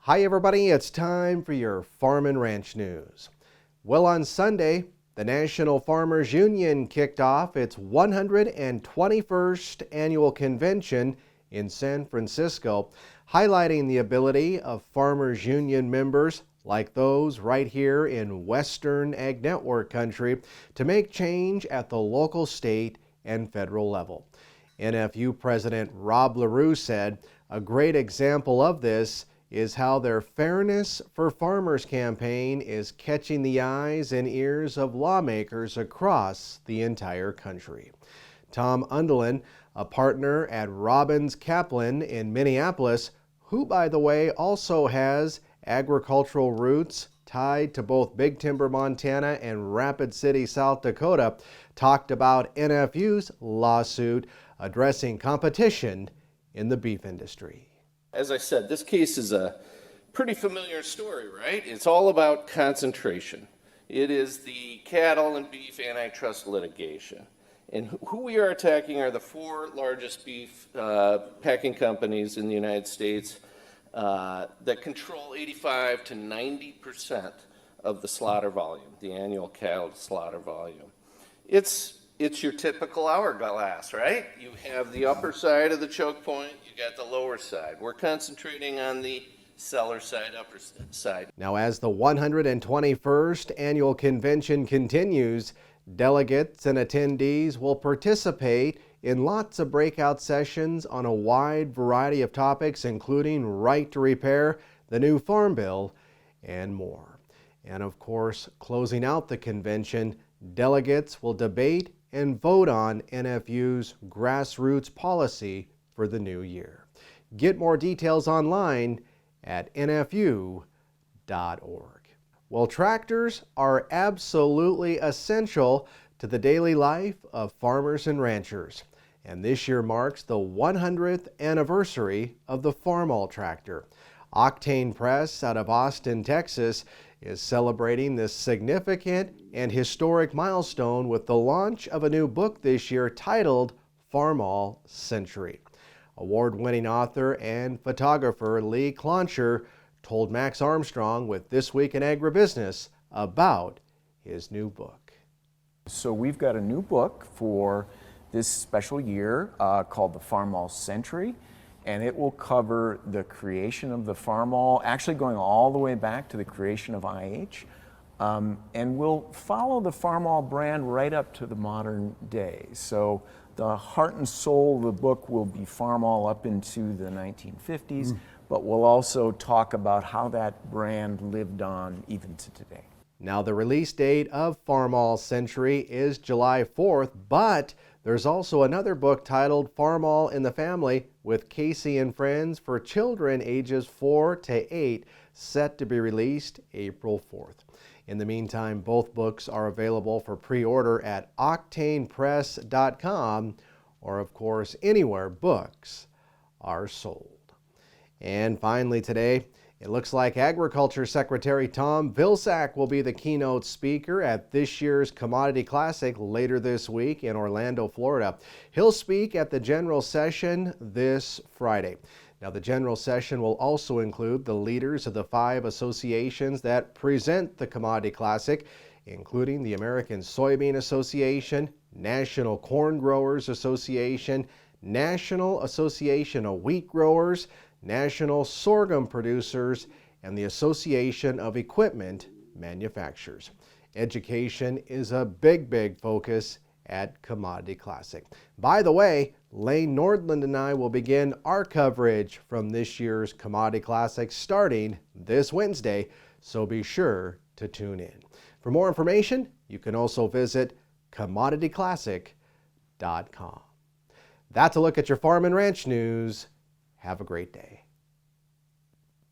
Hi everybody, it's time for your Farm and Ranch News. Well, on Sunday, the National Farmers Union kicked off its 121st annual convention in San Francisco, highlighting the ability of Farmers Union members like those right here in Western Ag Network country to make change at the local, state, and federal level. NFU President Rob LaRue said a great example of this is how their Fairness for Farmers campaign is catching the eyes and ears of lawmakers across the entire country. Tom Undelin, a partner at Robbins Kaplan in Minneapolis, who, by the way, also has agricultural roots tied to both Big Timber, Montana and Rapid City, South Dakota, talked about NFU's lawsuit addressing competition in the beef industry. As I said, this case is a pretty familiar story, right? It's all about concentration. It is the cattle and beef antitrust litigation. And who we are attacking are the four largest beef packing companies in the United States that control 85 to 90% of the slaughter volume, the annual cattle slaughter volume. It's your typical hourglass, right? You have the upper side of the choke point, you got the lower side. We're concentrating on the seller side, upper side. Now, as the 121st annual convention continues, delegates and attendees will participate in lots of breakout sessions on a wide variety of topics, including right to repair, the new Farm Bill, and more. And of course, closing out the convention, delegates will debate and vote on NFU's grassroots policy for the new year. Get more details online at nfu.org. Well, tractors are absolutely essential to the daily life of farmers and ranchers. And this year marks the 100th anniversary of the Farmall tractor. Octane Press out of Austin, Texas, is celebrating this significant and historic milestone with the launch of a new book this year titled Farmall Century. Award-winning author and photographer Lee Cloncher told Max Armstrong with This Week in Agribusiness about his new book. So we've got a new book for this special year called the Farmall Century, and it will cover the creation of the Farmall, actually going all the way back to the creation of IH, and we'll follow the Farmall brand right up to the modern day. So the heart and soul of the book will be Farmall up into the 1950s, but we'll also talk about how that brand lived on even to today. Now, the release date of Farmall Century is July 4th, but there's also another book titled Farmall in the Family with Casey and Friends for children ages 4 to 8, set to be released April 4th. In the meantime, both books are available for pre-order at octanepress.com or, of course, anywhere books are sold. And finally today, it looks like Agriculture Secretary Tom Vilsack will be the keynote speaker at this year's Commodity Classic later this week in Orlando, Florida. He'll speak at the general session this Friday. Now, the general session will also include the leaders of the 5 associations that present the Commodity Classic, including the American Soybean Association, National Corn Growers Association, National Association of Wheat Growers, National Sorghum Producers, and the Association of Equipment Manufacturers. Education is a big focus at Commodity Classic. By the way, Lane Nordland and I will begin our coverage from this year's Commodity Classic starting this Wednesday, so be sure to tune in. For more information, you can also visit commodityclassic.com. That's a look at your farm and ranch news. Have a great day.